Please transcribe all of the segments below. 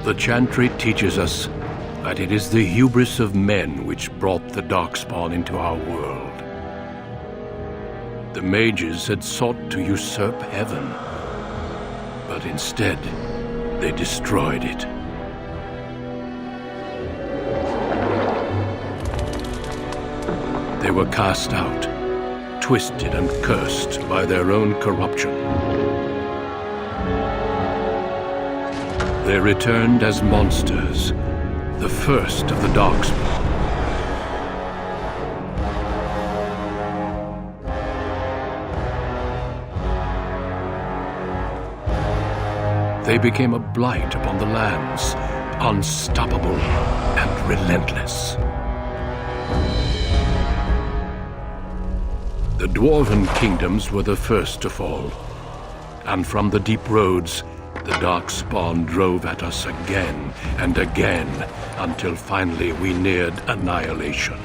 The chantry teaches us that it is the hubris of men which brought the Darkspawn into our world. The mages had sought to usurp heaven, but instead, they destroyed it. They were cast out, twisted and cursed by their own corruption. They returned as monsters, the first of the Darkspawn. They became a blight upon the lands, unstoppable and relentless. The Dwarven kingdoms were the first to fall, and from the deep roads, the Darkspawn drove at us again and again, until finally we neared annihilation.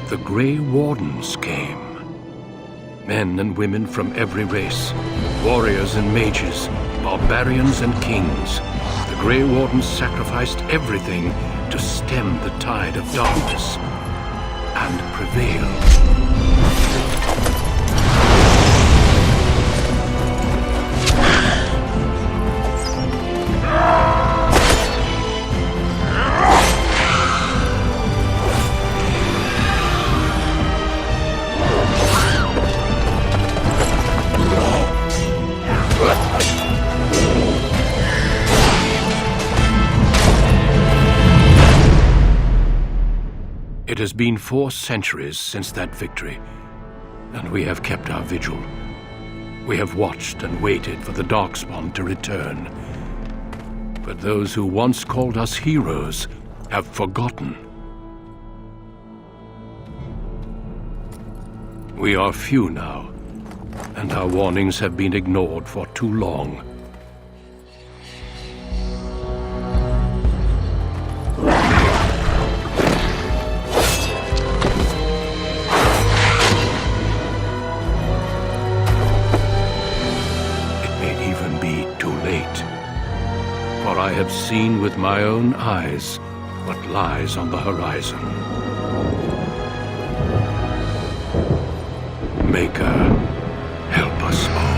The Grey Wardens came. Men and women from every race, warriors and mages, barbarians and kings. The Grey Wardens sacrificed everything to stem the tide of darkness and prevail. It has been 4 centuries since that victory, and we have kept our vigil. We have watched and waited for the Darkspawn to return. But those who once called us heroes have forgotten. We are few now, and our warnings have been ignored for too long. For I have seen with my own eyes what lies on the horizon. Maker, help us all.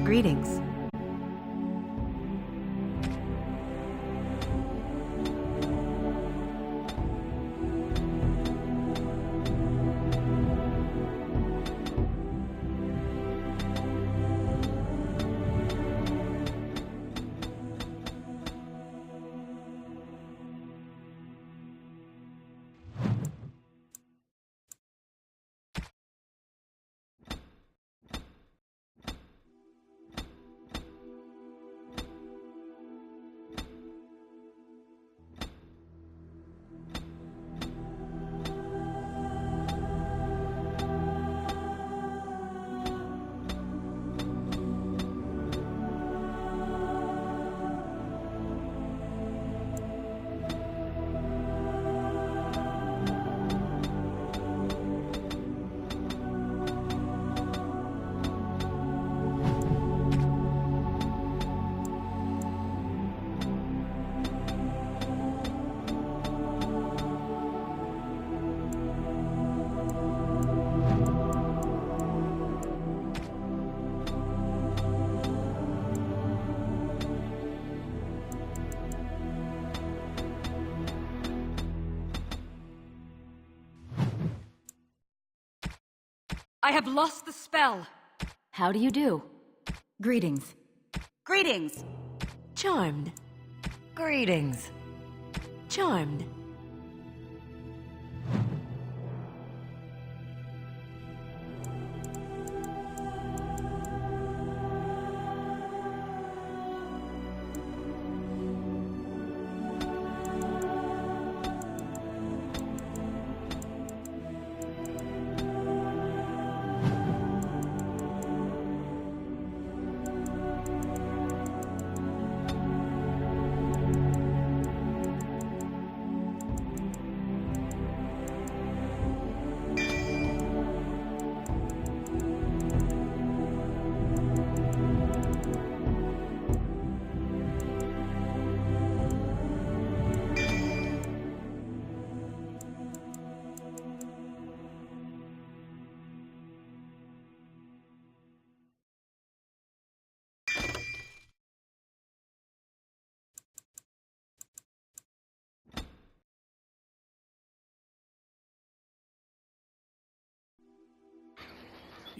Greetings. I have lost the spell. How do you do? Greetings. Greetings. Charmed. Greetings. Charmed.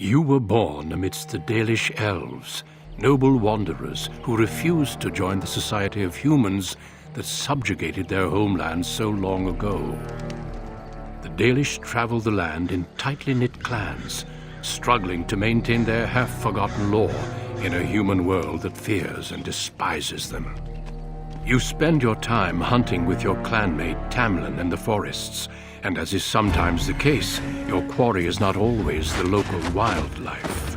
You were born amidst the Dalish elves, noble wanderers who refused to join the society of humans that subjugated their homeland so long ago. The Dalish travel the land in tightly knit clans, struggling to maintain their half-forgotten lore in a human world that fears and despises them. You spend your time hunting with your clanmate Tamlin in the forests, and as is sometimes the case, your quarry is not always the local wildlife.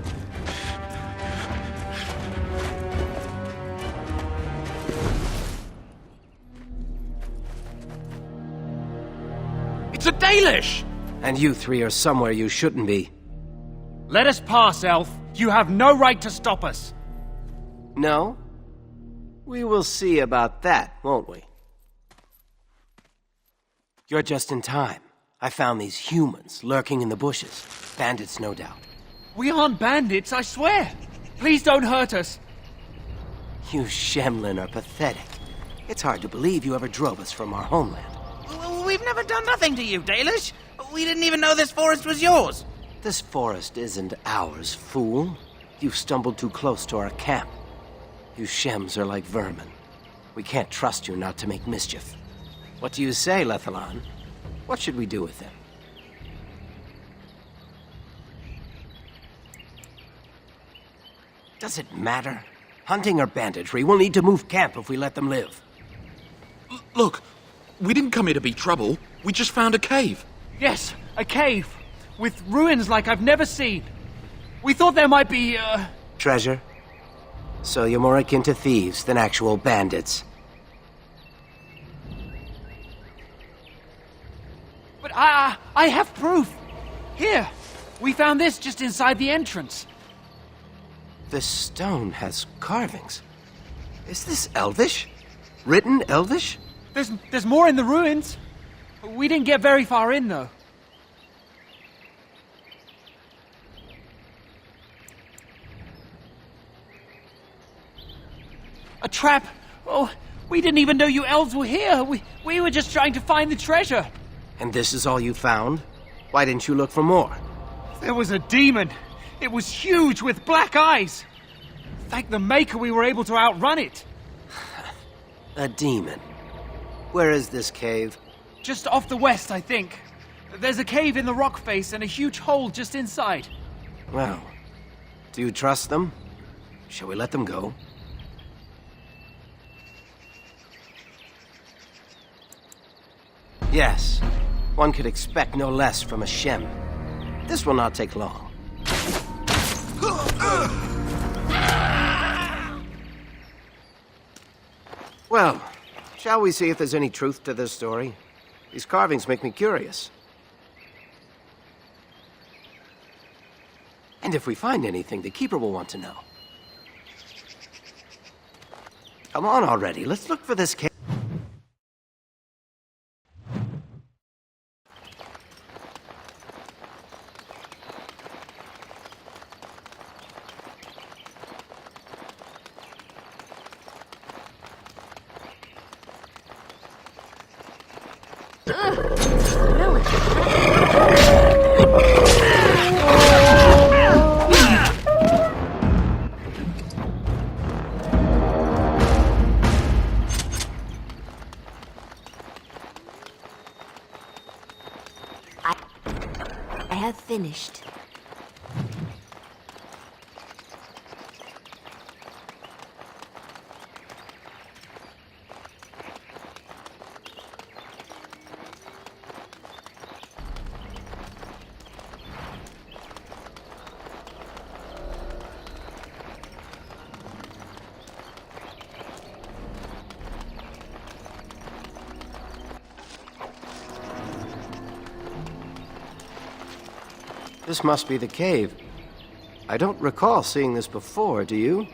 It's a Dalish! And you three are somewhere you shouldn't be. Let us pass, Elf. You have no right to stop us. No? We will see about that, won't we? You're just in time. I found these humans lurking in the bushes. Bandits, no doubt. We aren't bandits, I swear. Please don't hurt us. You Shemlin are pathetic. It's hard to believe you ever drove us from our homeland. We've never done nothing to you, Dalish. We didn't even know this forest was yours. This forest isn't ours, fool. You've stumbled too close to our camp. You Shems are like vermin. We can't trust you not to make mischief. What do you say, Lethalon? What should we do with them? Does it matter? Hunting or banditry, we'll need to move camp if we let them live. Look, we didn't come here to be trouble. We just found a cave. Yes, a cave. With ruins like I've never seen. We thought there might be, Treasure? So you're more akin to thieves than actual bandits. But I have proof. Here, we found this just inside the entrance. This stone has carvings. Is this Elvish? Written Elvish? There's more in the ruins. We didn't get very far in, though. A trap! Oh, we didn't even know you elves were here. We were just trying to find the treasure. And this is all you found? Why didn't you look for more? There was a demon. It was huge with black eyes. Thank the Maker we were able to outrun it. A demon. Where is this cave? Just off the west, I think. There's a cave in the rock face and a huge hole just inside. Well, do you trust them? Shall we let them go? Yes. One could expect no less from a Shem. This will not take long. Well, shall we see if there's any truth to this story? These carvings make me curious. And if we find anything, the Keeper will want to know. Come on already, let's look for this cave. have finished. This must be the cave. I don't recall seeing this before, do you?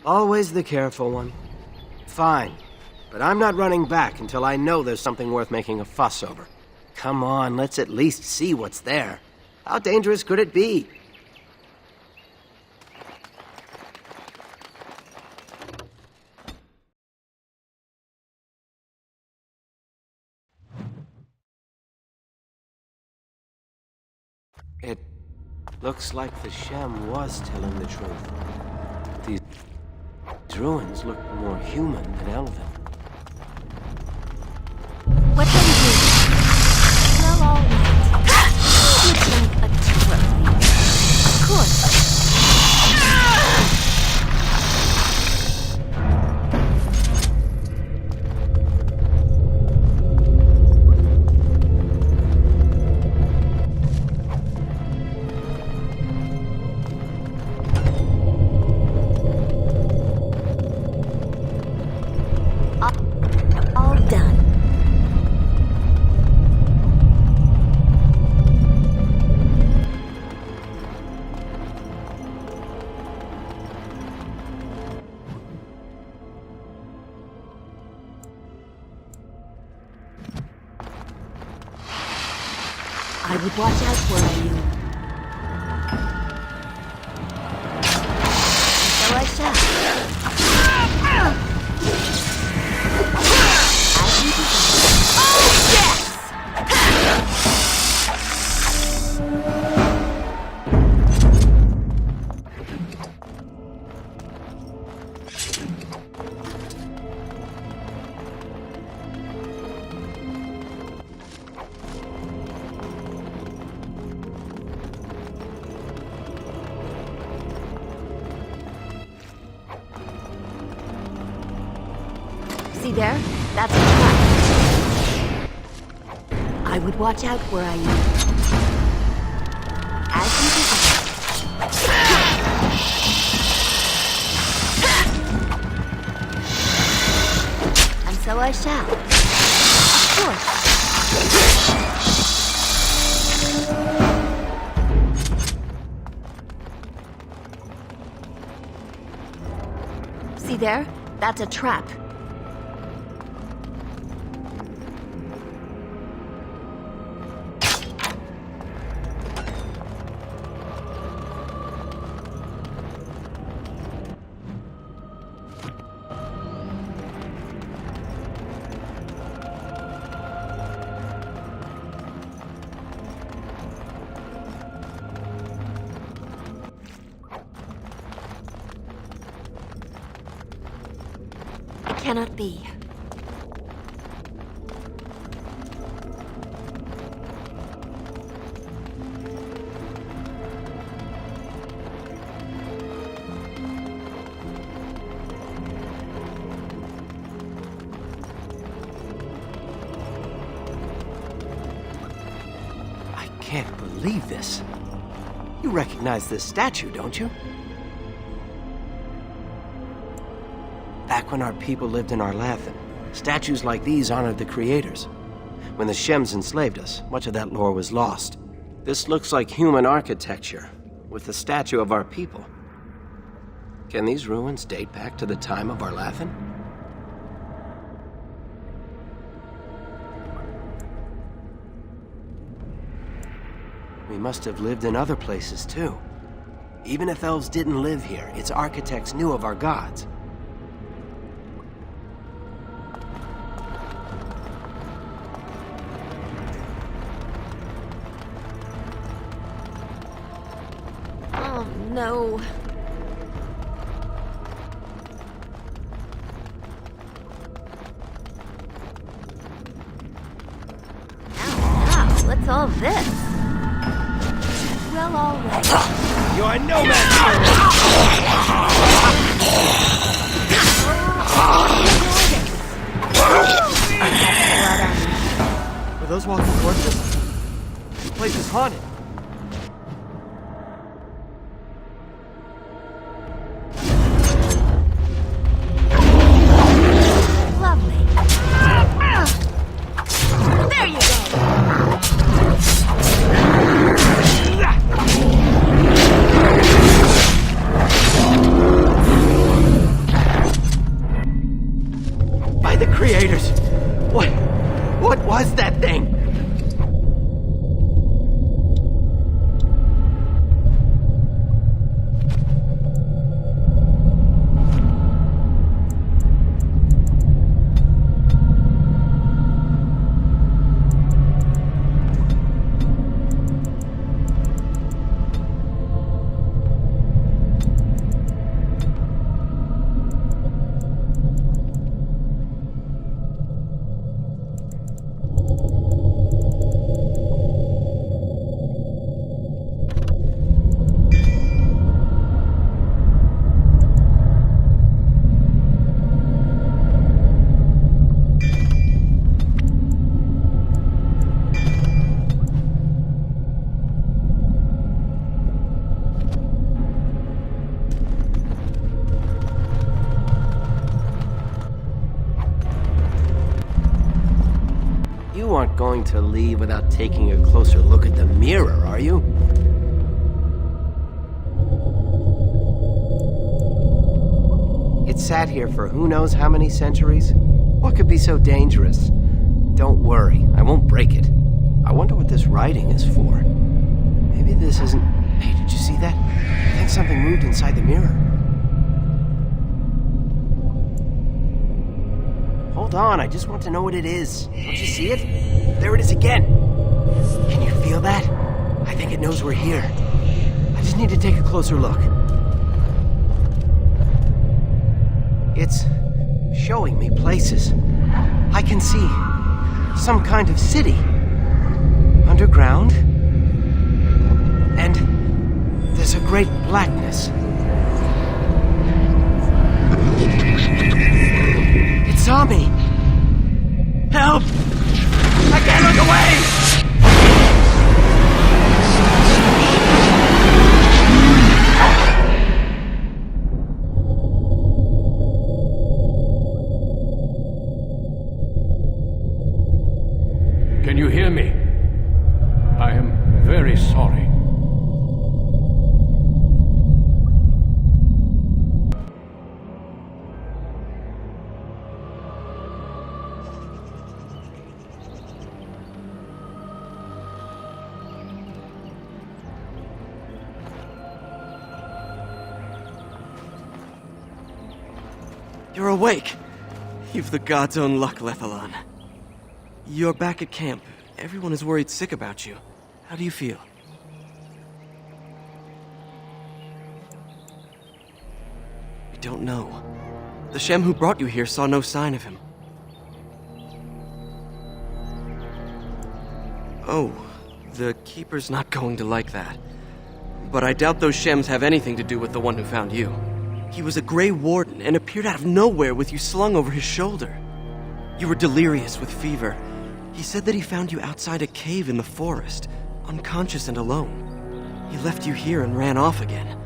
Always the careful one. Fine, but I'm not running back until I know there's something worth making a fuss over. Come on, let's at least see what's there. How dangerous could it be? It looks like the Shem was telling the truth. These ruins look more human than elven. What do you do? Well, all right. You would think a trophy. Of course. All done. I would watch out for you. So I shall. As you desire. Oh, yes! See there? That's a trap. I would watch out where I am. As you desire. And so I shall. Of course. See there? That's a trap. Cannot be. I can't believe this. You recognize this statue, don't you? Back when our people lived in Arlathan, statues like these honored the creators. When the Shems enslaved us, much of that lore was lost. This looks like human architecture, with the statue of our people. Can these ruins date back to the time of Arlathan? We must have lived in other places, too. Even if elves didn't live here, its architects knew of our gods. Oh, no. with all this? Well, all right. You are no match Were those walking corpses? This place is haunted. Lovely. There you go. By the creators! What was that thing? You aren't going to leave without taking a closer look at the mirror, are you? It sat here for who knows how many centuries? What could be so dangerous? Don't worry, I won't break it. I wonder what this writing is for. Maybe this isn't... Hey, did you see that? I think something moved inside the mirror. Hold on, I just want to know what it is. Don't you see it? There it is again. Can you feel that? I think it knows we're here. I just need to take a closer look. It's showing me places. I can see some kind of city. Underground. And there's a great blackness. It saw me! Help! I can't look away! Can you hear me? I am very sorry. You're awake. You've the god's own luck, Lethalon. You're back at camp. Everyone is worried sick about you. How do you feel? I don't know. The Shem who brought you here saw no sign of him. Oh, the Keeper's not going to like that. But I doubt those Shems have anything to do with the one who found you. He was a Grey Warden and appeared out of nowhere with you slung over his shoulder. You were delirious with fever. He said that he found you outside a cave in the forest, unconscious and alone. He left you here and ran off again.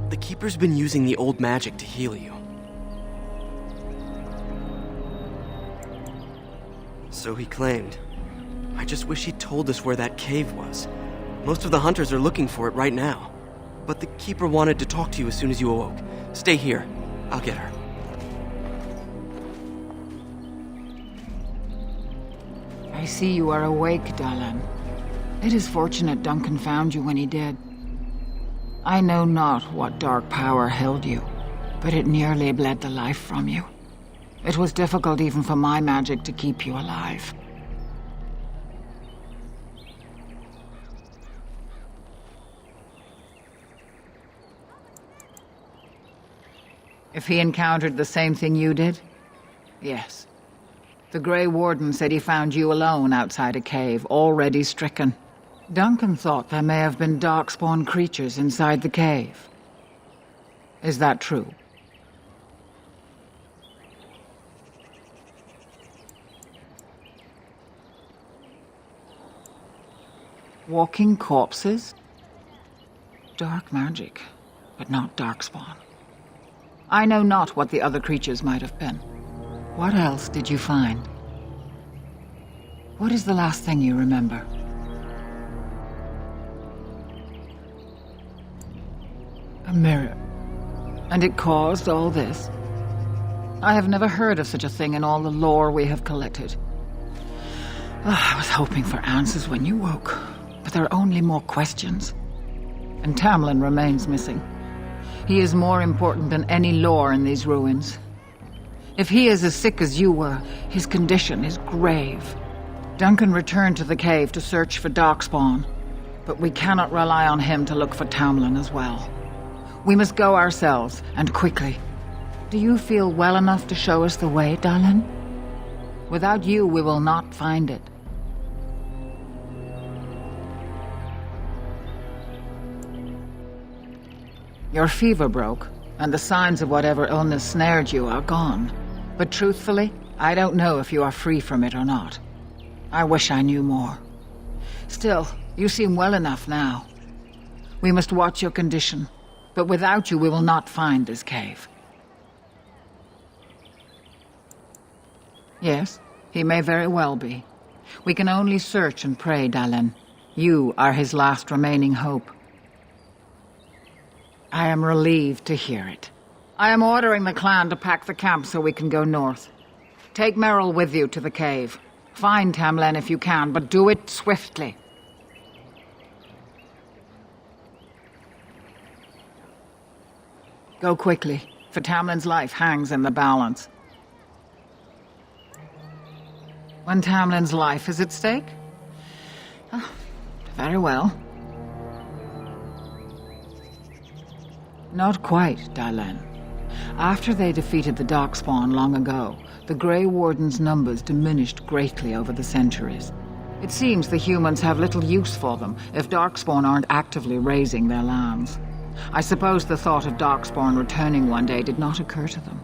The Keeper's been using the old magic to heal you. So he claimed. I just wish he'd told us where that cave was. Most of the hunters are looking for it right now. But the Keeper wanted to talk to you as soon as you awoke. Stay here. I'll get her. I see you are awake, Dalan. It is fortunate Duncan found you when he did. I know not what dark power held you, but it nearly bled the life from you. It was difficult even for my magic to keep you alive. If he encountered the same thing you did? Yes. The Grey Warden said he found you alone outside a cave, already stricken. Duncan thought there may have been darkspawn creatures inside the cave. Is that true? Walking corpses? Dark magic, but not darkspawn. I know not what the other creatures might have been. What else did you find? What is the last thing you remember? A mirror. And it caused all this? I have never heard of such a thing in all the lore we have collected. I was hoping for answers when you woke, but there are only more questions. And Tamlin remains missing. He is more important than any lore in these ruins. If he is as sick as you were, his condition is grave. Duncan returned to the cave to search for darkspawn, but we cannot rely on him to look for Tamlin as well. We must go ourselves, and quickly. Do you feel well enough to show us the way, Dallin? Without you, we will not find it. Your fever broke, and the signs of whatever illness snared you are gone. But truthfully, I don't know if you are free from it or not. I wish I knew more. Still, you seem well enough now. We must watch your condition, but without you we will not find this cave. Yes, he may very well be. We can only search and pray, Dallin. You are his last remaining hope. I am relieved to hear it. I am ordering the clan to pack the camp so we can go north. Take Merrill with you to the cave. Find Tamlin if you can, but do it swiftly. Go quickly, for Tamlin's life hangs in the balance. When Tamlin's life is at stake? Oh, very well. Not quite, Dallin. After they defeated the Darkspawn long ago, the Grey Warden's numbers diminished greatly over the centuries. It seems the humans have little use for them if Darkspawn aren't actively raising their lands. I suppose the thought of Darkspawn returning one day did not occur to them.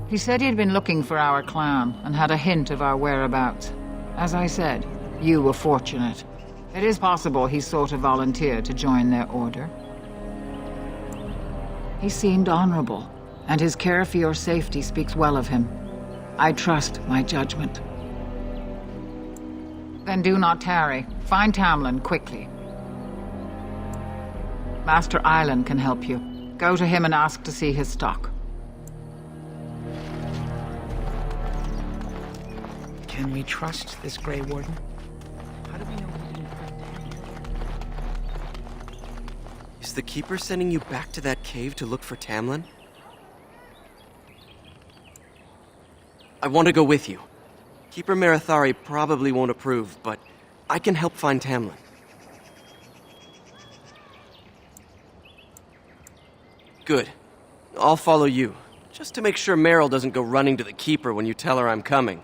He said he'd been looking for our clan and had a hint of our whereabouts. As I said, you were fortunate. It is possible he sought a volunteer to join their order. He seemed honorable, and his care for your safety speaks well of him. I trust my judgment. Then do not tarry. Find Tamlin quickly. Master Island can help you. Go to him and ask to see his stock. Can we trust this Grey Warden? How do we know he didn't hurt Tamlin? Is the Keeper sending you back to that cave to look for Tamlin? I want to go with you. Keeper Marathari probably won't approve, but I can help find Tamlin. Good. I'll follow you, just to make sure Meryl doesn't go running to the Keeper when you tell her I'm coming.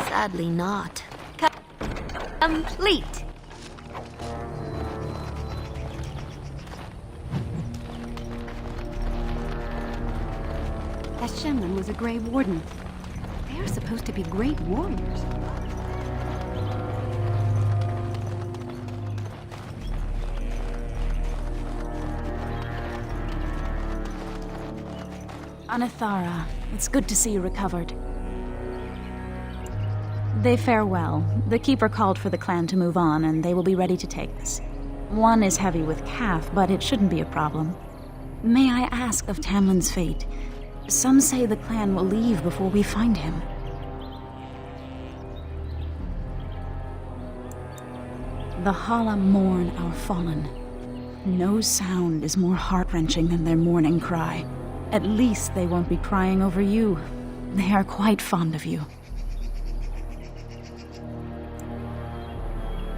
Sadly not. Complete. That Shemlin was a Grey Warden. They are supposed to be great warriors. Anathara, it's good to see you recovered. They fare well. The Keeper called for the clan to move on, and they will be ready to take us. One is heavy with calf, but it shouldn't be a problem. May I ask of Tamlin's fate? Some say the clan will leave before we find him. The Hala mourn our fallen. No sound is more heart-wrenching than their mourning cry. At least they won't be crying over you. They are quite fond of you.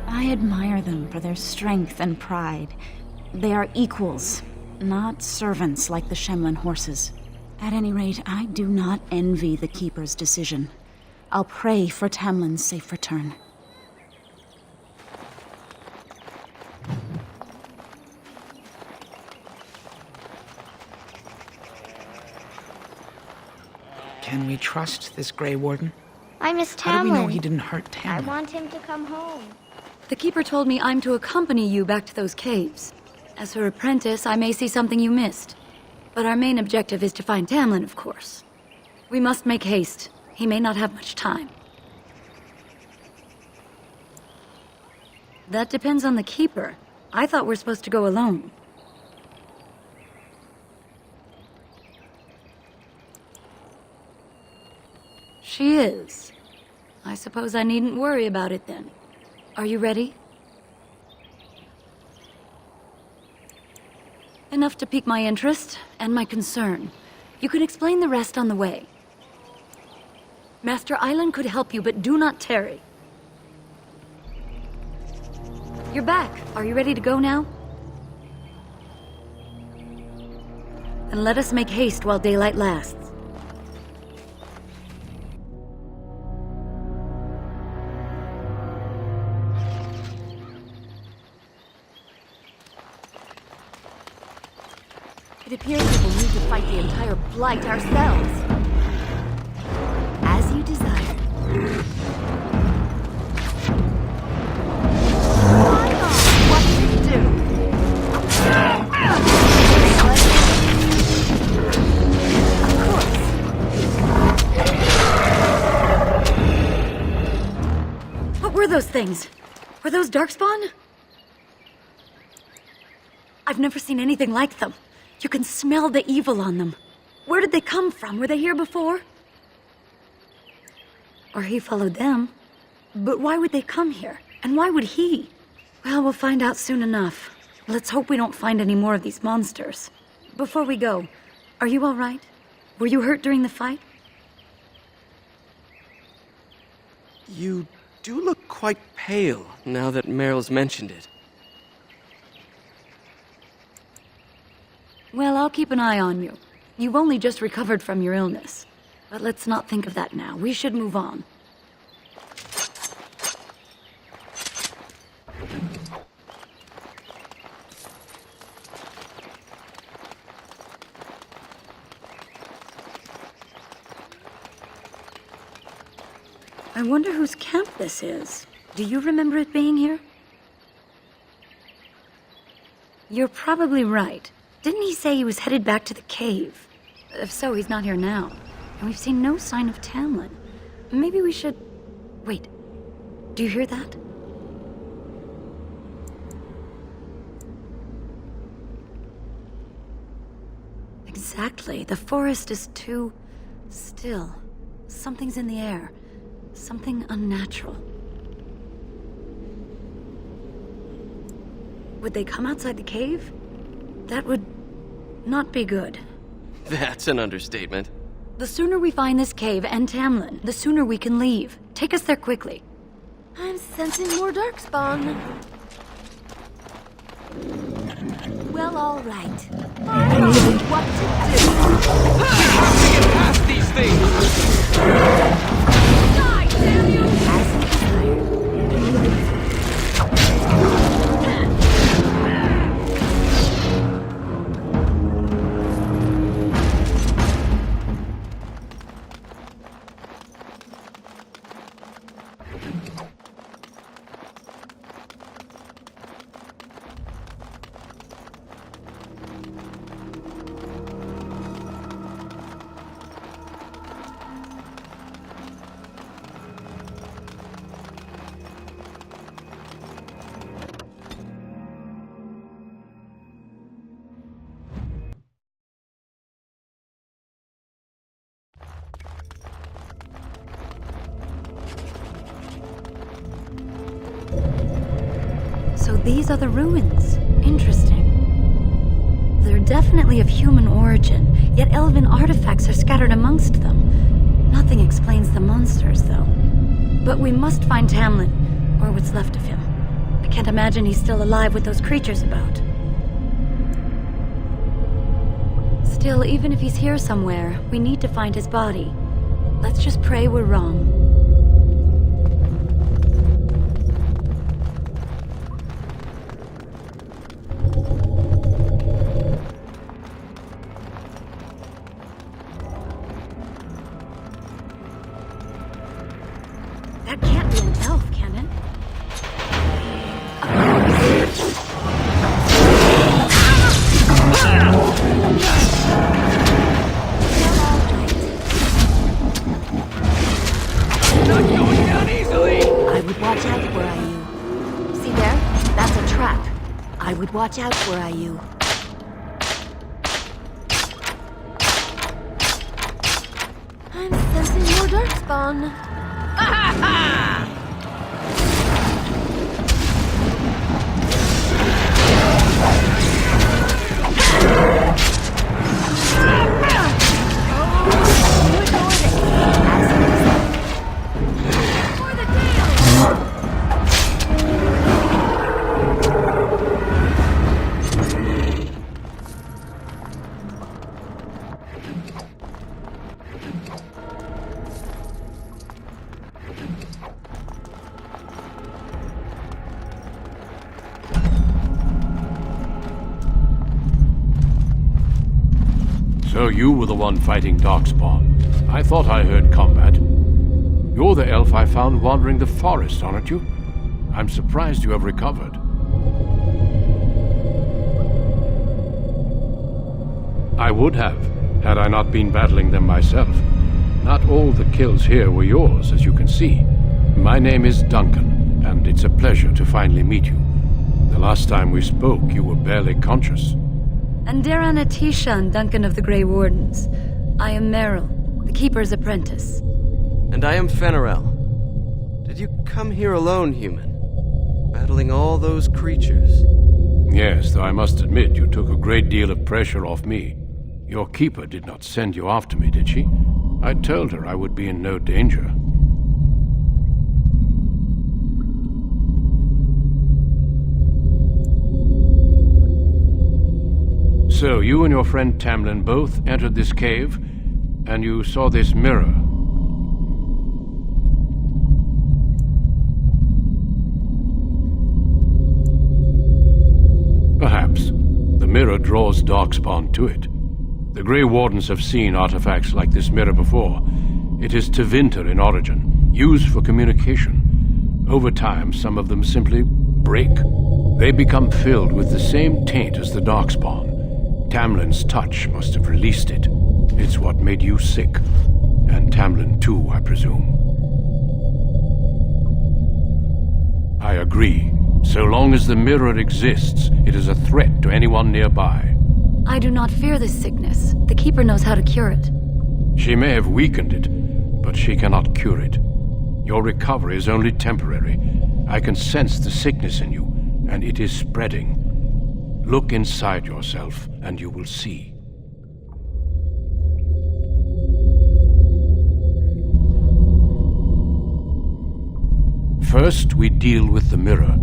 I admire them for their strength and pride. They are equals, not servants like the Shemlin horses. At any rate, I do not envy the Keeper's decision. I'll pray for Tamlin's safe return. Can we trust this Grey Warden? I miss Tamlin. How do we know he didn't hurt Tamlin? I want him to come home. The Keeper told me I'm to accompany you back to those caves. As her apprentice, I may see something you missed. But our main objective is to find Tamlin, of course. We must make haste. He may not have much time. That depends on the Keeper. I thought we're supposed to go alone. She is. I suppose I needn't worry about it then. Are you ready? Enough to pique my interest and my concern. You can explain the rest on the way. Master Island could help you, but do not tarry. You're back. Are you ready to go now? Then let us make haste while daylight lasts. It appears we will need to fight the entire Blight ourselves. As you desire. What to do? Of course. What were those things? Were those Darkspawn? I've never seen anything like them. You can smell the evil on them. Where did they come from? Were they here before? Or he followed them. But why would they come here? And why would he? Well, we'll find out soon enough. Let's hope we don't find any more of these monsters. Before we go, are you all right? Were you hurt during the fight? You do look quite pale now that Meryl's mentioned it. Well, I'll keep an eye on you. You've only just recovered from your illness. But let's not think of that now. We should move on. I wonder whose camp this is. Do you remember it being here? You're probably right. Didn't he say he was headed back to the cave? If so, he's not here now. And we've seen no sign of Tamlin. Maybe we should... Wait. Do you hear that? Exactly. The forest is too... still. Something's in the air. Something unnatural. Would they come outside the cave? That would not be good. That's an understatement. The sooner we find this cave and Tamlin, the sooner we can leave. Take us there quickly. I'm sensing more Darkspawn. Well, all right. I know what to do. You have to get past these things! Die, damn you! As you desire. So these are the ruins. Interesting. They're definitely of human origin, yet elven artifacts are scattered amongst them. Nothing explains the monsters, though. But we must find Tamlin, or what's left of him. I can't imagine he's still alive with those creatures about. Still, even if he's here somewhere, we need to find his body. Let's just pray we're wrong. That can't be an elf, can it? Not going down easily! I would watch out, were I you. See there? That's a trap. I would watch out, were I you. I'm sensing your darkspawn. So you were the one fighting Darkspawn. I thought I heard combat. You're the elf I found wandering the forest, aren't you? I'm surprised you have recovered. I would have, had I not been battling them myself. Not all the kills here were yours, as you can see. My name is Duncan, and it's a pleasure to finally meet you. The last time we spoke, you were barely conscious. Andera Natishan, Duncan of the Grey Wardens. I am Meryl, the Keeper's apprentice. And I am Fenarel. Did you come here alone, human? Battling all those creatures? Yes, though I must admit you took a great deal of pressure off me. Your keeper did not send you after me, did she? I told her I would be in no danger. So, you and your friend Tamlin both entered this cave, and you saw this mirror. Perhaps. The mirror draws Darkspawn to it. The Grey Wardens have seen artifacts like this mirror before. It is Tevinter in origin, used for communication. Over time, some of them simply break. They become filled with the same taint as the Darkspawn. Tamlin's touch must have released it. It's what made you sick. And Tamlin too, I presume. I agree. So long as the mirror exists, it is a threat to anyone nearby. I do not fear this sickness. The Keeper knows how to cure it. She may have weakened it, but she cannot cure it. Your recovery is only temporary. I can sense the sickness in you, and it is spreading. Look inside yourself, and you will see. First, we deal with the mirror.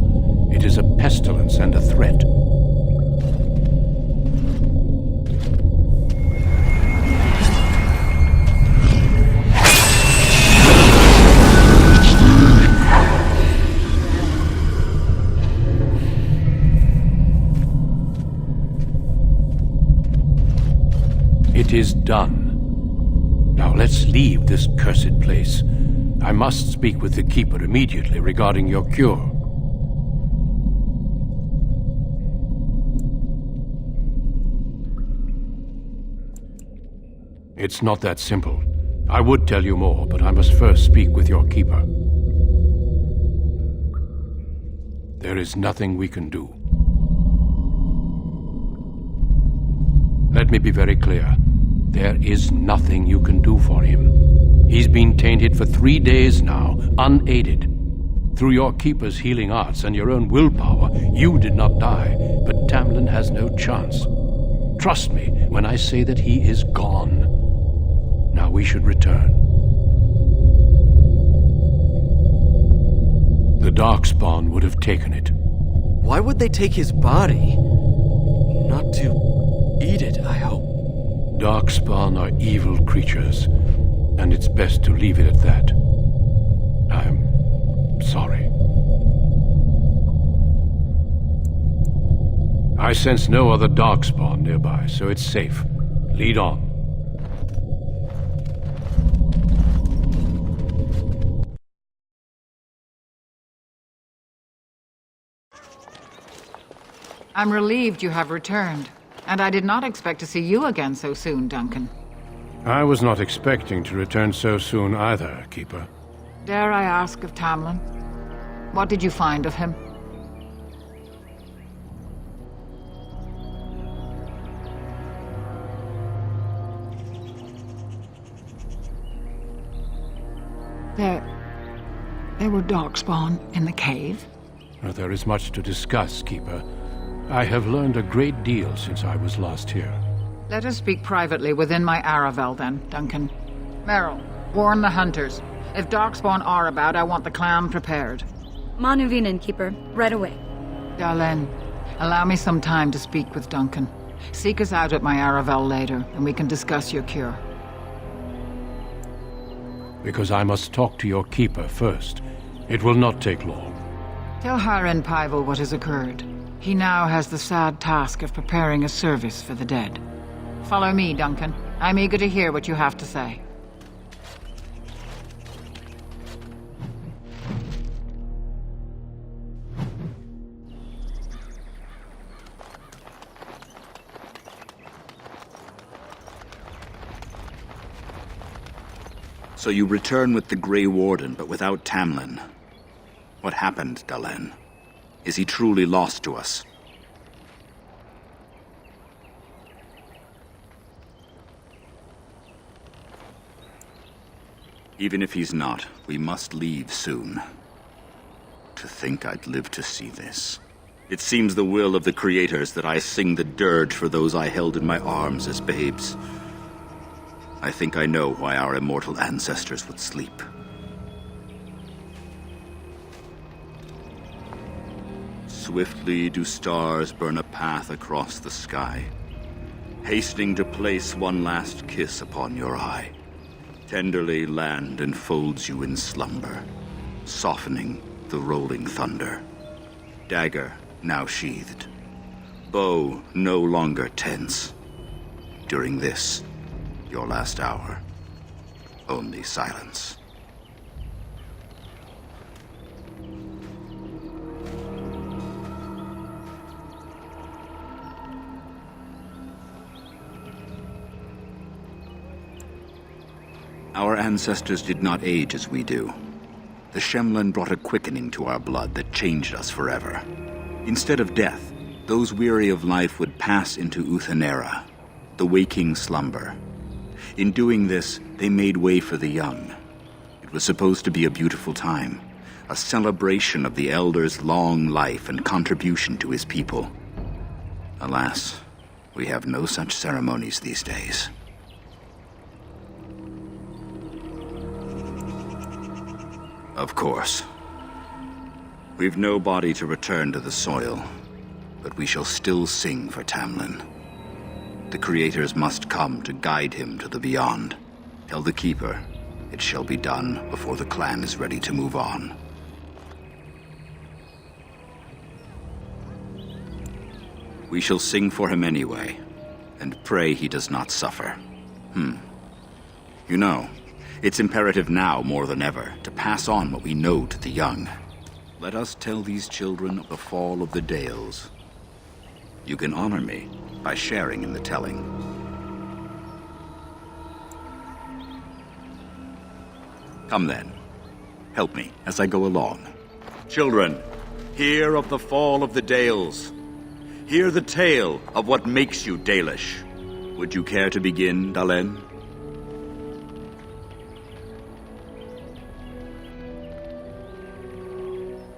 It is a pestilence and a threat. It is done. Now let's leave this cursed place. I must speak with the Keeper immediately regarding your cure. It's not that simple. I would tell you more, but I must first speak with your Keeper. There is nothing we can do. Let me be very clear. There is nothing you can do for him. He's been tainted for 3 days now, unaided. Through your Keeper's healing arts and your own willpower, you did not die, but Tamlin has no chance. Trust me when I say that he is gone. Now we should return. The Darkspawn would have taken it. Why would they take his body? Not to eat it, I hope. Darkspawn are evil creatures, and it's best to leave it at that. I'm sorry. I sense no other Darkspawn nearby, so it's safe. Lead on. I'm relieved you have returned, and I did not expect to see you again so soon, Duncan. I was not expecting to return so soon either, Keeper. Dare I ask of Tamlin? What did you find of him? There were Darkspawn in the cave? There is much to discuss, Keeper. I have learned a great deal since I was last here. Let us speak privately within my Aravel then, Duncan. Merrill, warn the hunters. If Darkspawn are about, I want the clan prepared. Manuvinen, Keeper. Right away. Dalen, allow me some time to speak with Duncan. Seek us out at my Aravel later, and we can discuss your cure. Because I must talk to your Keeper first. It will not take long. Tell Haren Pyvel what has occurred. He now has the sad task of preparing a service for the dead. Follow me, Duncan. I'm eager to hear what you have to say. So you return with the Grey Warden, but without Tamlin. What happened, Dalen? Is he truly lost to us? Even if he's not, we must leave soon. To think I'd live to see this. It seems the will of the creators that I sing the dirge for those I held in my arms as babes. I think I know why our immortal ancestors would sleep. Swiftly do stars burn a path across the sky, hastening to place one last kiss upon your eye. Tenderly land enfolds you in slumber, softening the rolling thunder. Dagger now sheathed, bow no longer tense. During this, your last hour, only silence. Our ancestors did not age as we do. The Shemlen brought a quickening to our blood that changed us forever. Instead of death, those weary of life would pass into Uthanera, the waking slumber. In doing this, they made way for the young. It was supposed to be a beautiful time, a celebration of the Elder's long life and contribution to his people. Alas, we have no such ceremonies these days. Of course. We've no body to return to the soil, but we shall still sing for Tamlin. The creators must come to guide him to the beyond. Tell the Keeper, it shall be done before the clan is ready to move on. We shall sing for him anyway, and pray he does not suffer. You know, it's imperative now more than ever to pass on what we know to the young. Let us tell these children of the fall of the Dales. You can honor me by sharing in the telling. Come then, help me as I go along. Children, hear of the fall of the Dales. Hear the tale of what makes you Dalish. Would you care to begin, Dalen?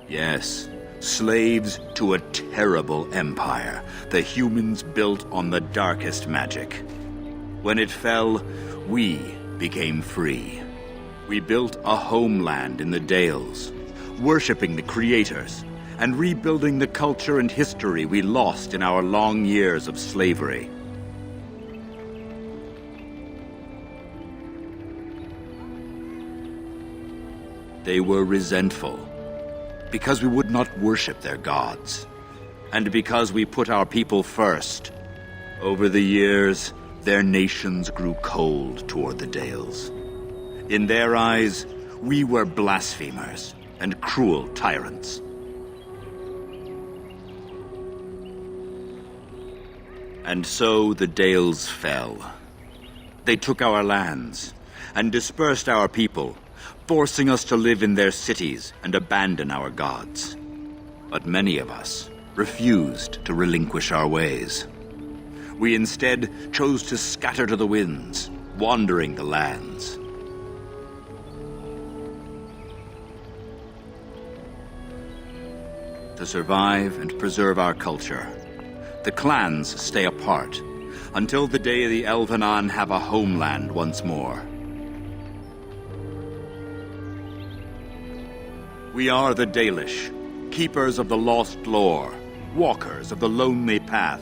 Yes, Slaves to a terrible empire the humans built on the darkest magic. When it fell, we became free. We built a homeland in the Dales, worshipping the creators and rebuilding the culture and history we lost in our long years of slavery. They were resentful because we would not worship their gods, and because we put our people first. Over the years, their nations grew cold toward the Dales. In their eyes, we were blasphemers and cruel tyrants. And so the Dales fell. They took our lands and dispersed our people, forcing us to live in their cities and abandon our gods. But many of us refused to relinquish our ways. We instead chose to scatter to the winds, wandering the lands. To survive and preserve our culture, the clans stay apart until the day the Elvenan have a homeland once more. We are the Dalish, keepers of the lost lore, walkers of the lonely path.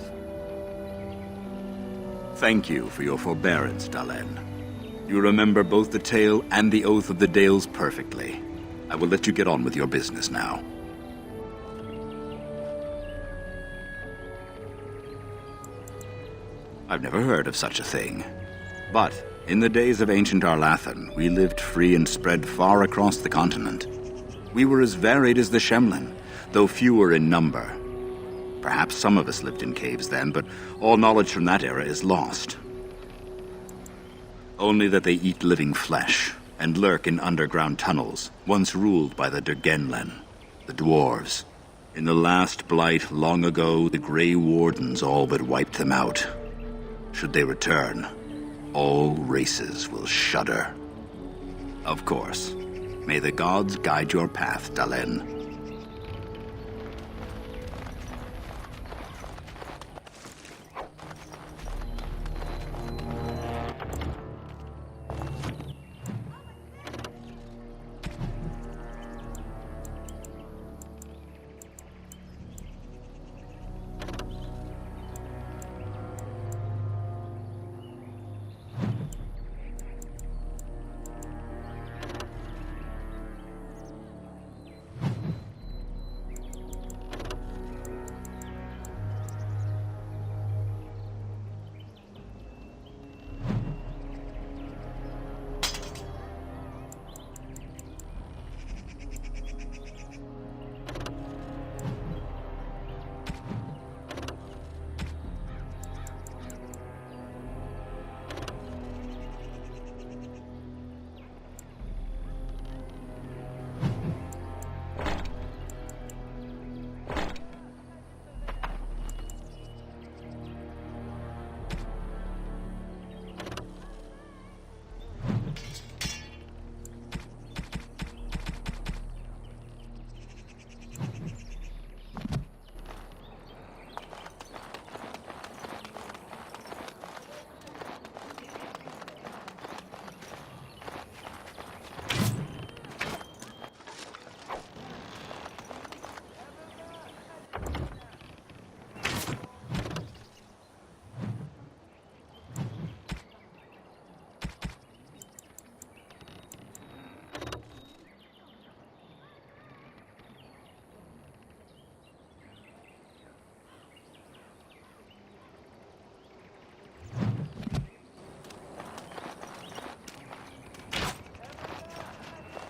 Thank you for your forbearance, Dalen. You remember both the tale and the Oath of the Dales perfectly. I will let you get on with your business now. I've never heard of such a thing. But in the days of ancient Arlathan, we lived free and spread far across the continent. We were as varied as the Shemlin, though fewer in number. Perhaps some of us lived in caves then, but all knowledge from that era is lost. Only that they eat living flesh and lurk in underground tunnels, once ruled by the Dergenlen, the dwarves. In the last blight long ago, the Grey Wardens all but wiped them out. Should they return, all races will shudder. Of course. May the gods guide your path, Dalen.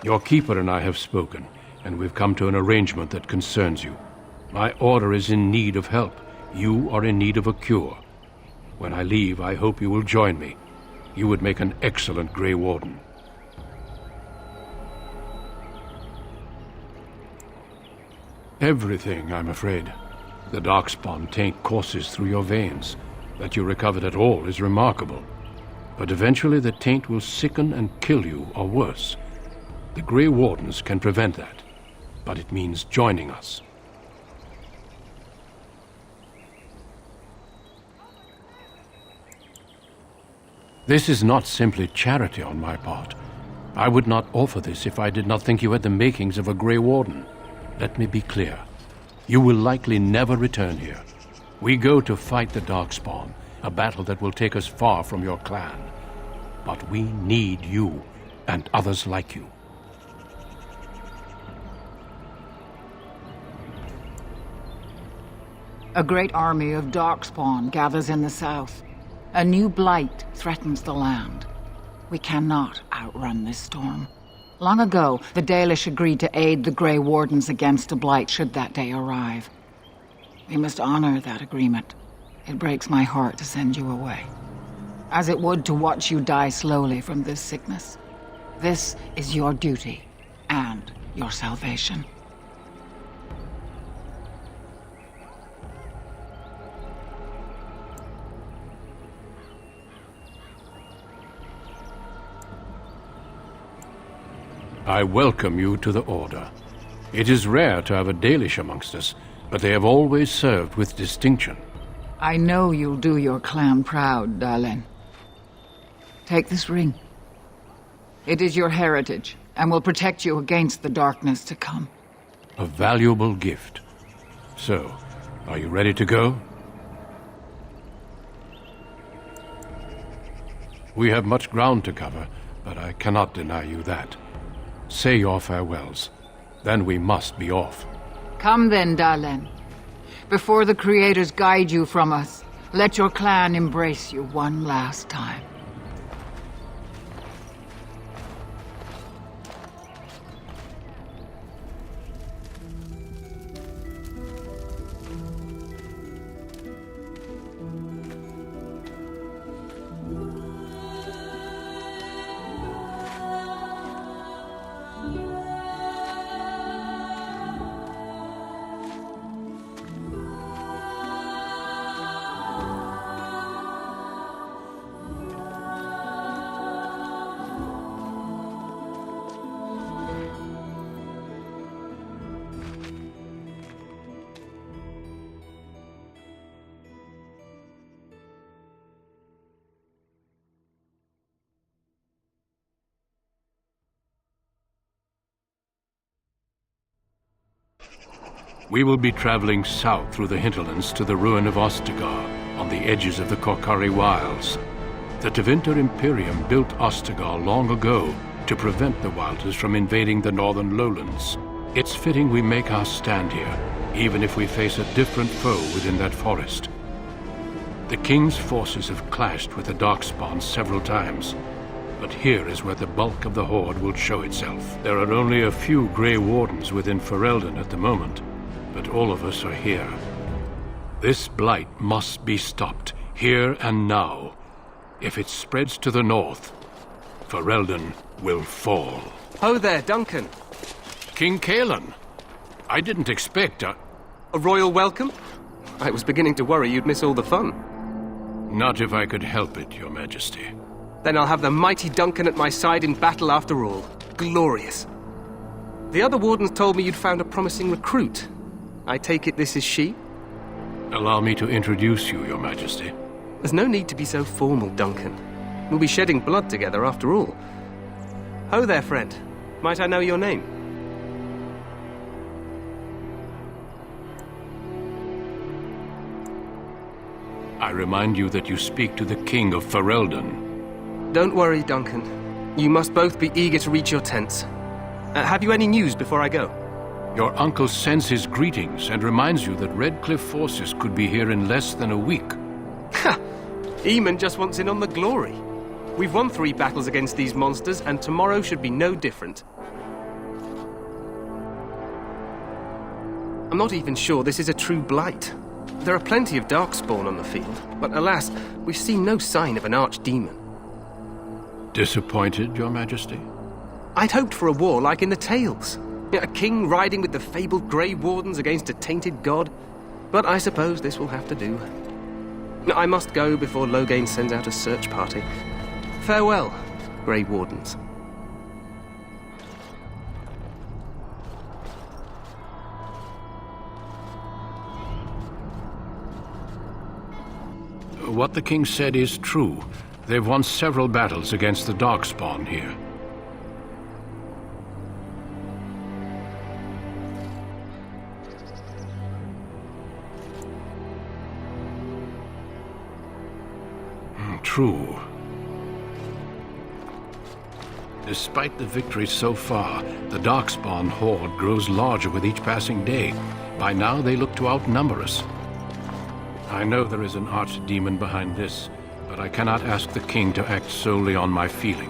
Your keeper and I have spoken, and we've come to an arrangement that concerns you. My order is in need of help. You are in need of a cure. When I leave, I hope you will join me. You would make an excellent Grey Warden. Everything, I'm afraid. The Darkspawn taint courses through your veins. That you recovered at all is remarkable. But eventually the taint will sicken and kill you, or worse. The Grey Wardens can prevent that, but it means joining us. This is not simply charity on my part. I would not offer this if I did not think you had the makings of a Grey Warden. Let me be clear. You will likely never return here. We go to fight the Darkspawn, a battle that will take us far from your clan. But we need you and others like you. A great army of Darkspawn gathers in the south. A new blight threatens the land. We cannot outrun this storm. Long ago, the Dalish agreed to aid the Grey Wardens against a blight should that day arrive. We must honor that agreement. It breaks my heart to send you away, as it would to watch you die slowly from this sickness. This is your duty and your salvation. I welcome you to the Order. It is rare to have a Dalish amongst us, but they have always served with distinction. I know you'll do your clan proud, Dalen. Take this ring. It is your heritage, and will protect you against the darkness to come. A valuable gift. So, are you ready to go? We have much ground to cover, but I cannot deny you that. Say your farewells. Then we must be off. Come then, Dalen. Before the Creators guide you from us, let your clan embrace you one last time. We will be traveling south through the hinterlands to the ruin of Ostagar, on the edges of the Korkari Wilds. The Tevinter Imperium built Ostagar long ago to prevent the Wilders from invading the northern lowlands. It's fitting we make our stand here, even if we face a different foe within that forest. The King's forces have clashed with the Darkspawn several times, but here is where the bulk of the Horde will show itself. There are only a few Grey Wardens within Ferelden at the moment, but all of us are here. This blight must be stopped, here and now. If it spreads to the north, Ferelden will fall. Ho there, Duncan. King Kaelan. I didn't expect a royal welcome? I was beginning to worry you'd miss all the fun. Not if I could help it, Your Majesty. Then I'll have the mighty Duncan at my side in battle after all. Glorious. The other wardens told me you'd found a promising recruit. I take it this is she? Allow me to introduce you, Your Majesty. There's no need to be so formal, Duncan. We'll be shedding blood together after all. Ho there, friend. Might I know your name? I remind you that you speak to the King of Ferelden. Don't worry, Duncan. You must both be eager to reach your tents. Have you any news before I go? Your uncle sends his greetings and reminds you that Redcliffe forces could be here in less than a week. Ha! Eamon just wants in on the glory. We've won 3 battles against these monsters, and tomorrow should be no different. I'm not even sure this is a true blight. There are plenty of Darkspawn on the field, but alas, we've seen no sign of an archdemon. Disappointed, Your Majesty? I'd hoped for a war like in the tales. A king riding with the fabled Grey Wardens against a tainted god. But I suppose this will have to do. I must go before Loghain sends out a search party. Farewell, Grey Wardens. What the king said is true. They've won several battles against the Darkspawn here. True. Despite the victory so far, the Darkspawn horde grows larger with each passing day. By now, they look to outnumber us. I know there is an archdemon behind this, but I cannot ask the king to act solely on my feeling.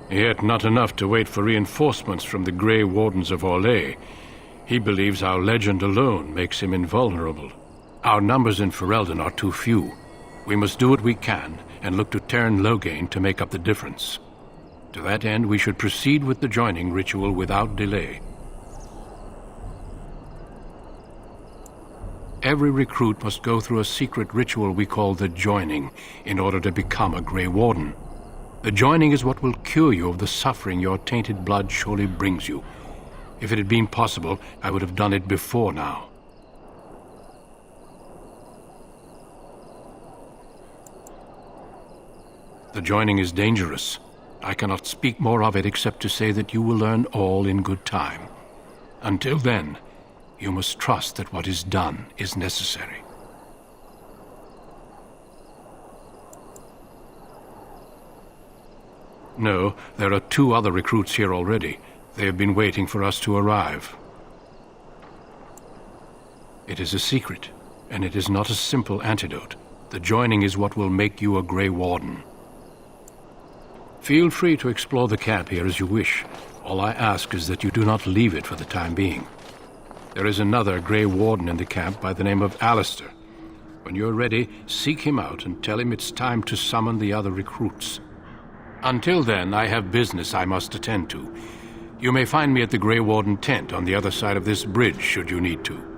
Yet not enough to wait for reinforcements from the Grey Wardens of Orlais. He believes our legend alone makes him invulnerable. Our numbers in Ferelden are too few. We must do what we can and look to Teyrn Loghain to make up the difference. To that end, we should proceed with the joining ritual without delay. Every recruit must go through a secret ritual we call the joining in order to become a Grey Warden. The joining is what will cure you of the suffering your tainted blood surely brings you. If it had been possible, I would have done it before now. The joining is dangerous. I cannot speak more of it except to say that you will learn all in good time. Until then, you must trust that what is done is necessary. No, there are 2 other recruits here already. They have been waiting for us to arrive. It is a secret, and it is not a simple antidote. The joining is what will make you a Grey Warden. Feel free to explore the camp here as you wish. All I ask is that you do not leave it for the time being. There is another Grey Warden in the camp by the name of Alistair. When you're ready, seek him out and tell him it's time to summon the other recruits. Until then, I have business I must attend to. You may find me at the Grey Warden tent on the other side of this bridge, should you need to.